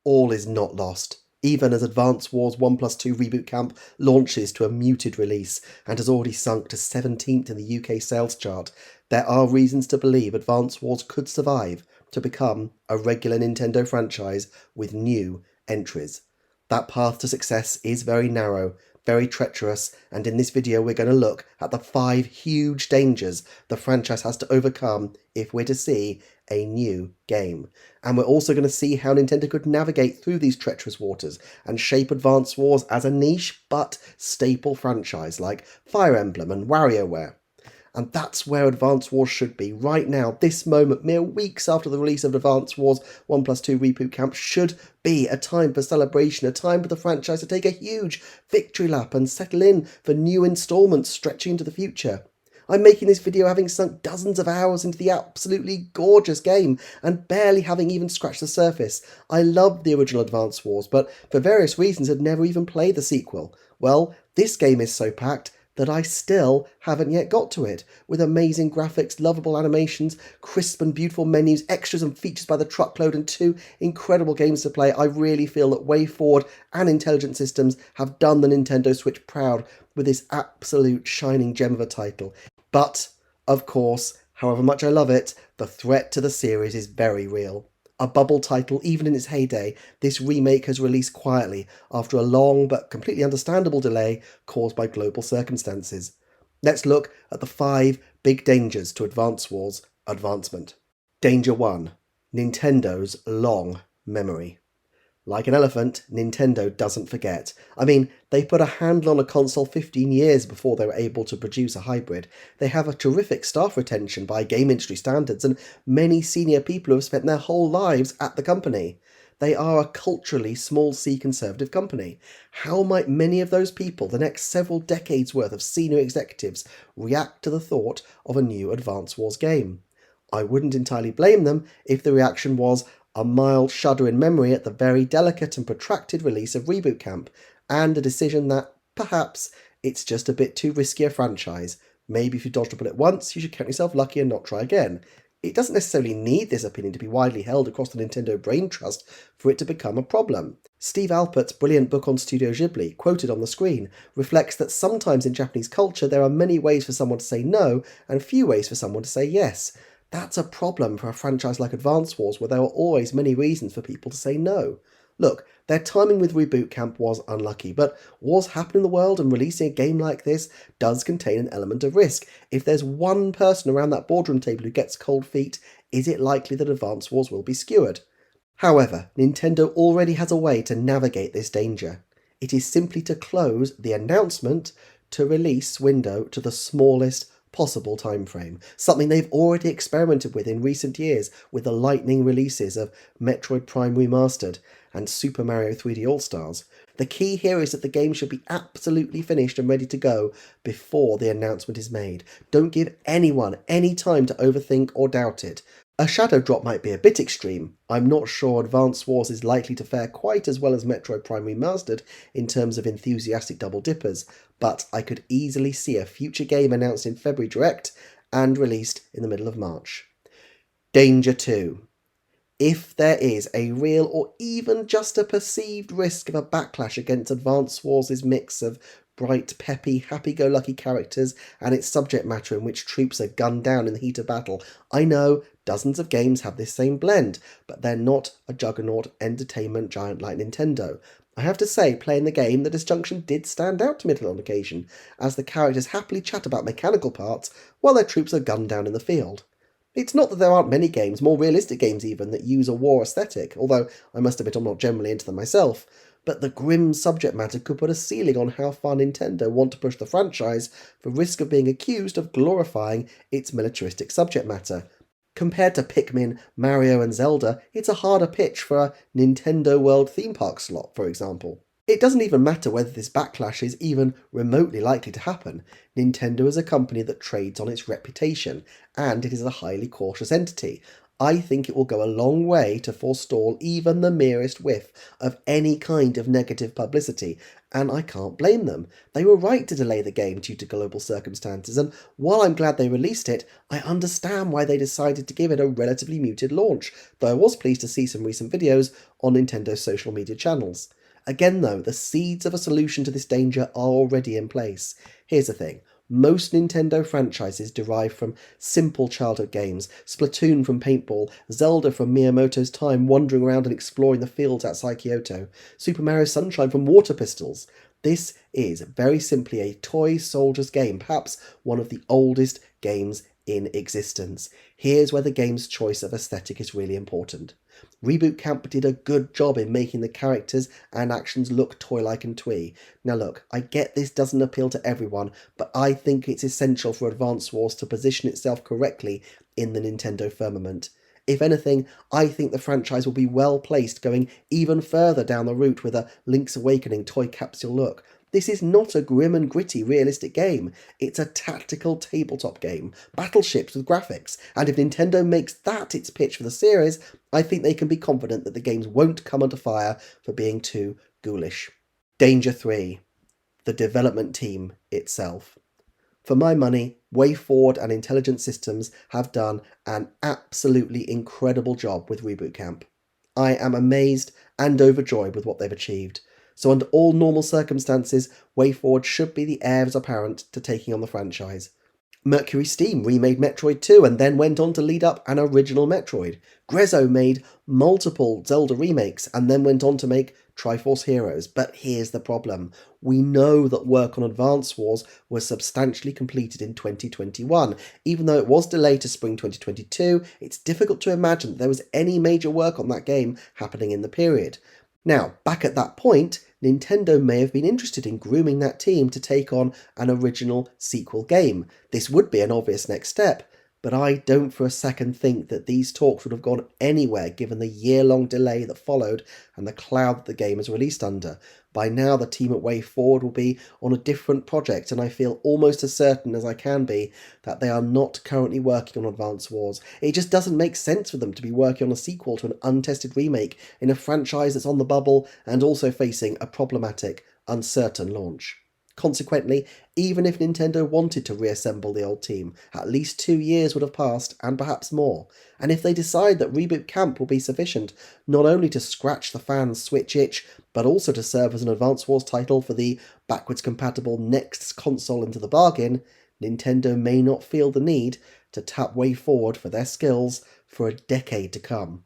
all is not lost, even as Advance Wars 1+2 Reboot Camp launches to a muted release and has already sunk to 17th in the UK sales chart. There are reasons to believe Advance Wars could survive to become a regular Nintendo franchise with new entries. That path to success is very narrow, very treacherous, and in this video we're going to look at the 5 huge dangers the franchise has to overcome if we're to see a new game. And we're also going to see how Nintendo could navigate through these treacherous waters and shape Advance Wars as a niche but staple franchise like Fire Emblem and WarioWare. And that's where Advance Wars should be right now. This moment, mere weeks after the release of Advance Wars 1+2 Reboot Camp, should be a time for celebration, a time for the franchise to take a huge victory lap and settle in for new installments stretching into the future. I'm making this video having sunk dozens of hours into the absolutely gorgeous game and barely having even scratched the surface. I loved the original Advance Wars, but for various reasons had never even played the sequel. Well, this game is so packed that I still haven't yet got to it, with amazing graphics, lovable animations, crisp and beautiful menus, extras and features by the truckload, and 2 incredible games to play. I really feel that WayForward and Intelligent Systems have done the Nintendo Switch proud with this absolute shining gem of a title. But, of course, however much I love it, the threat to the series is very real. A bubble title, even in its heyday, this remake has released quietly after a long but completely understandable delay caused by global circumstances. Let's look at the 5 big dangers to Advance Wars' advancement. Danger 1. Nintendo's long memory. Like an elephant, Nintendo doesn't forget. I mean, they put a handle on a console 15 years before they were able to produce a hybrid. They have a terrific staff retention by game industry standards, and many senior people who have spent their whole lives at the company. They are a culturally small C conservative company. How might many of those people, the next several decades worth of senior executives, react to the thought of a new Advance Wars game? I wouldn't entirely blame them if the reaction was a mild shudder in memory at the very delicate and protracted release of Reboot Camp, and a decision that, perhaps, it's just a bit too risky a franchise. Maybe if you dodged a bullet once, you should count yourself lucky and not try again. It doesn't necessarily need this opinion to be widely held across the Nintendo brain trust for it to become a problem. Steve Alpert's brilliant book on Studio Ghibli, quoted on the screen, reflects that sometimes in Japanese culture there are many ways for someone to say no and few ways for someone to say yes. That's a problem for a franchise like Advance Wars, where there are always many reasons for people to say no. Look, their timing with Reboot Camp was unlucky, but wars happen in the world, and releasing a game like this does contain an element of risk. If there's one person around that boardroom table who gets cold feet, is it likely that Advance Wars will be skewered? However, Nintendo already has a way to navigate this danger. It is simply to close the announcement to release window to the smallest possible time frame, something they've already experimented with in recent years with the lightning releases of Metroid Prime Remastered and Super Mario 3D All-Stars. The key here is that the game should be absolutely finished and ready to go before the announcement is made. Don't give anyone any time to overthink or doubt it. A shadow drop might be a bit extreme. I'm not sure Advance Wars is likely to fare quite as well as Metroid Prime Remastered in terms of enthusiastic double dippers, but I could easily see a future game announced in February Direct and released in the middle of March. Danger 2. If there is a real or even just a perceived risk of a backlash against Advance Wars' mix of bright, peppy, happy-go-lucky characters and its subject matter in which troops are gunned down in the heat of battle, I know dozens of games have this same blend, but they're not a juggernaut entertainment giant like Nintendo. I have to say, playing the game, the disjunction did stand out to me on occasion, as the characters happily chat about mechanical parts while their troops are gunned down in the field. It's not that there aren't many games, more realistic games even, that use a war aesthetic, although I must admit I'm not generally into them myself, but the grim subject matter could put a ceiling on how far Nintendo want to push the franchise for risk of being accused of glorifying its militaristic subject matter. Compared to Pikmin, Mario and Zelda, it's a harder pitch for a Nintendo World theme park slot, for example. It doesn't even matter whether this backlash is even remotely likely to happen. Nintendo is a company that trades on its reputation, and it is a highly cautious entity. I think it will go a long way to forestall even the merest whiff of any kind of negative publicity, and I can't blame them. They were right to delay the game due to global circumstances, and while I'm glad they released it, I understand why they decided to give it a relatively muted launch, though I was pleased to see some recent videos on Nintendo's social media channels. Again though, the seeds of a solution to this danger are already in place. Here's the thing. Most Nintendo franchises derive from simple childhood games, Splatoon from paintball, Zelda from Miyamoto's time wandering around and exploring the fields outside Kyoto, Super Mario Sunshine from water pistols. This is very simply a toy soldier's game, perhaps one of the oldest games in existence. Here's where the game's choice of aesthetic is really important. Reboot Camp did a good job in making the characters and actions look toy-like and twee. Now look, I get this doesn't appeal to everyone, but I think it's essential for Advance Wars to position itself correctly in the Nintendo firmament. If anything, I think the franchise will be well placed going even further down the route with a Link's Awakening toy capsule look. This is not a grim and gritty realistic game, it's a tactical tabletop game, battleships with graphics, and if Nintendo makes that its pitch for the series, I think they can be confident that the games won't come under fire for being too ghoulish. Danger 3. The development team itself. For my money, WayForward and Intelligent Systems have done an absolutely incredible job with Reboot Camp. I am amazed and overjoyed with what they've achieved. So under all normal circumstances, WayForward should be the heirs apparent to taking on the franchise. Mercury Steam remade Metroid 2 and then went on to lead up an original Metroid. Grezzo made multiple Zelda remakes and then went on to make Triforce Heroes. But here's the problem. We know that work on Advance Wars was substantially completed in 2021. Even though it was delayed to spring 2022, it's difficult to imagine that there was any major work on that game happening in the period. Now, back at that point, Nintendo may have been interested in grooming that team to take on an original sequel game. This would be an obvious next step, but I don't for a second think that these talks would have gone anywhere given the year-long delay that followed and the cloud that the game was released under. By now, the team at WayForward will be on a different project, and I feel almost as certain as I can be that they are not currently working on Advance Wars. It just doesn't make sense for them to be working on a sequel to an untested remake in a franchise that's on the bubble and also facing a problematic, uncertain launch. Consequently, even if Nintendo wanted to reassemble the old team, at least 2 years would have passed, and perhaps more. And if they decide that Reboot Camp will be sufficient, not only to scratch the fans' Switch itch, but also to serve as an Advance Wars title for the backwards-compatible next console into the bargain, Nintendo may not feel the need to tap WayForward for their skills for a decade to come.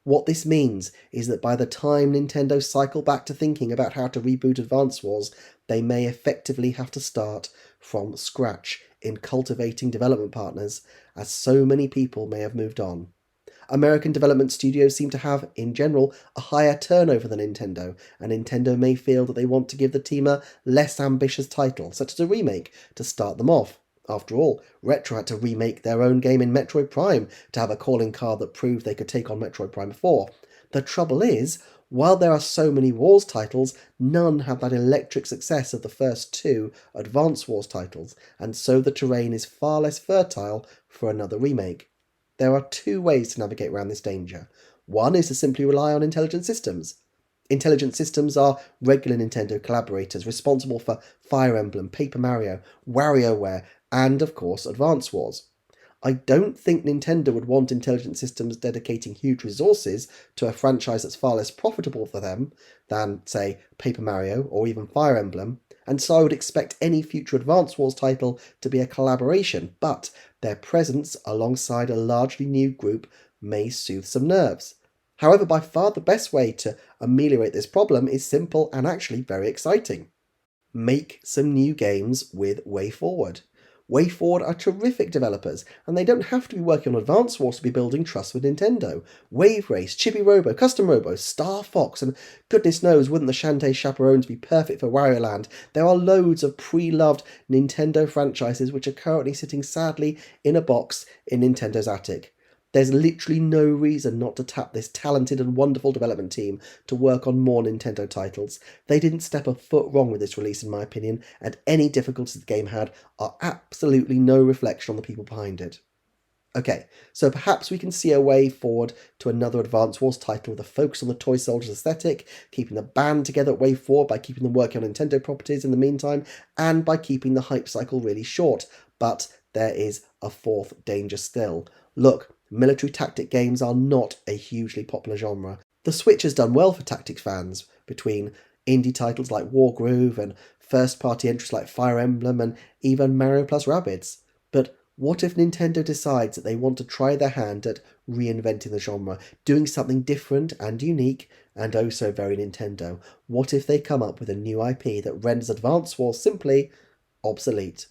What this means is that by the time Nintendo cycle back to thinking about how to reboot Advance Wars, they may effectively have to start from scratch in cultivating development partners, as so many people may have moved on. American development studios seem to have, in general, a higher turnover than Nintendo, and Nintendo may feel that they want to give the team a less ambitious title, such as a remake, to start them off. After all, Retro had to remake their own game in Metroid Prime to have a calling card that proved they could take on Metroid Prime 4. The trouble is, while there are so many Wars titles, none have that electric success of the first 2 Advance Wars titles, and so the terrain is far less fertile for another remake. There are 2 ways to navigate around this danger. One is to simply rely on Intelligent Systems. Intelligent Systems are regular Nintendo collaborators responsible for Fire Emblem, Paper Mario, WarioWare, and of course Advance Wars. I don't think Nintendo would want Intelligent Systems dedicating huge resources to a franchise that's far less profitable for them than, say, Paper Mario or even Fire Emblem, and so I would expect any future Advance Wars title to be a collaboration, but their presence alongside a largely new group may soothe some nerves. However, by far the best way to ameliorate this problem is simple and actually very exciting. Make some new games with WayForward. WayForward are terrific developers, and they don't have to be working on Advance Wars to be building trust with Nintendo. Wave Race, Chibi Robo, Custom Robo, Star Fox, and goodness knows wouldn't the Shantae Chaperones be perfect for Wario Land. There are loads of pre-loved Nintendo franchises which are currently sitting sadly in a box in Nintendo's attic. There's literally no reason not to tap this talented and wonderful development team to work on more Nintendo titles. They didn't step a foot wrong with this release in my opinion, and any difficulties the game had are absolutely no reflection on the people behind it. Okay, so perhaps we can see a way forward to another Advance Wars title with a focus on the toy soldiers aesthetic, keeping the band together at way forward by keeping them working on Nintendo properties in the meantime, and by keeping the hype cycle really short. But there is a fourth danger still. Look, military tactic games are not a hugely popular genre. The Switch has done well for tactics fans, between indie titles like Wargroove and first-party entries like Fire Emblem and even Mario plus Rabbids. But what if Nintendo decides that they want to try their hand at reinventing the genre, doing something different and unique, and oh so very Nintendo? What if they come up with a new IP that renders Advance Wars simply obsolete?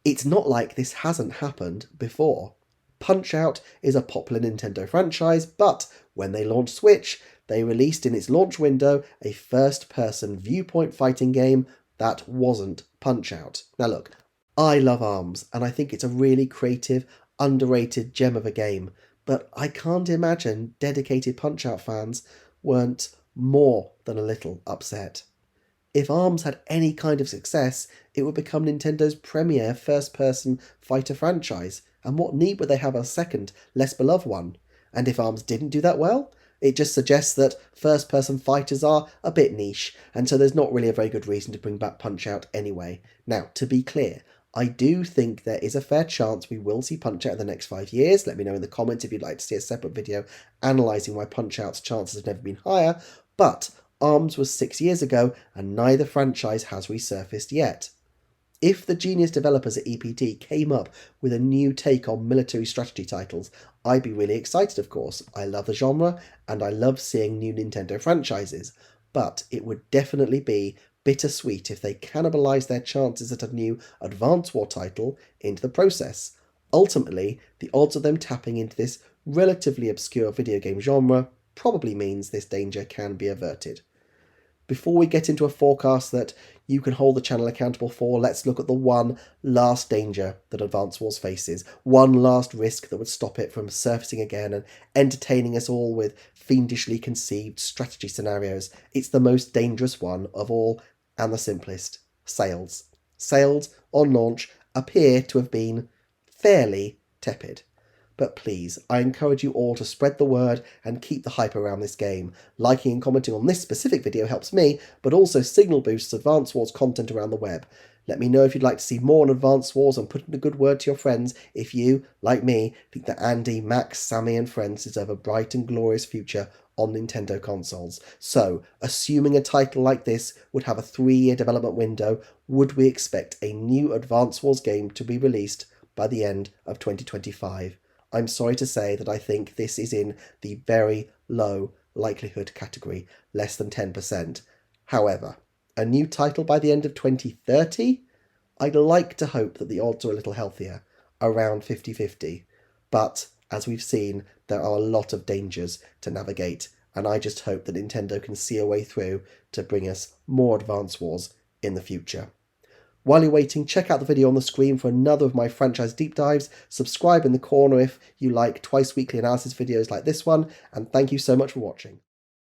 It's not like this hasn't happened before. Punch-Out is a popular Nintendo franchise, but when they launched Switch, they released in its launch window a first-person viewpoint fighting game that wasn't Punch-Out. Now look, I love ARMS, and I think it's a really creative, underrated gem of a game, but I can't imagine dedicated Punch-Out fans weren't more than a little upset. If ARMS had any kind of success, it would become Nintendo's premier first-person fighter franchise, and what need would they have a second, less beloved one? And if ARMS didn't do that well, it just suggests that first-person fighters are a bit niche, and so there's not really a very good reason to bring back Punch-Out anyway. Now, to be clear, I do think there is a fair chance we will see Punch-Out in the next 5 years. Let me know in the comments if you'd like to see a separate video analysing why Punch-Out's chances have never been higher, but ARMS was 6 years ago, and neither franchise has resurfaced yet. If the genius developers at EPT came up with a new take on military strategy titles, I'd be really excited, of course. I love the genre, and I love seeing new Nintendo franchises, but it would definitely be bittersweet if they cannibalize their chances at a new Advance War title into the process. Ultimately, the odds of them tapping into this relatively obscure video game genre probably means this danger can be averted. Before we get into a forecast that you can hold the channel accountable for, let's look at the one last danger that Advance Wars faces, one last risk that would stop it from surfacing again and entertaining us all with fiendishly conceived strategy scenarios. It's the most dangerous one of all and the simplest: sales. Sales on launch appear to have been fairly tepid. But please, I encourage you all to spread the word and keep the hype around this game. Liking and commenting on this specific video helps me, but also signal boosts Advance Wars content around the web. Let me know if you'd like to see more on Advance Wars and put in a good word to your friends if you, like me, think that Andy, Max, Sammy and friends deserve a bright and glorious future on Nintendo consoles. So, assuming a title like this would have a 3-year development window, would we expect a new Advance Wars game to be released by the end of 2025? I'm sorry to say that I think this is in the very low likelihood category, less than 10%. However, a new title by the end of 2030? I'd like to hope that the odds are a little healthier, around 50-50. But, as we've seen, there are a lot of dangers to navigate, and I just hope that Nintendo can see a way through to bring us more Advance Wars in the future. While you're waiting, check out the video on the screen for another of my franchise deep dives. Subscribe in the corner if you like twice weekly analysis videos like this one, and thank you so much for watching.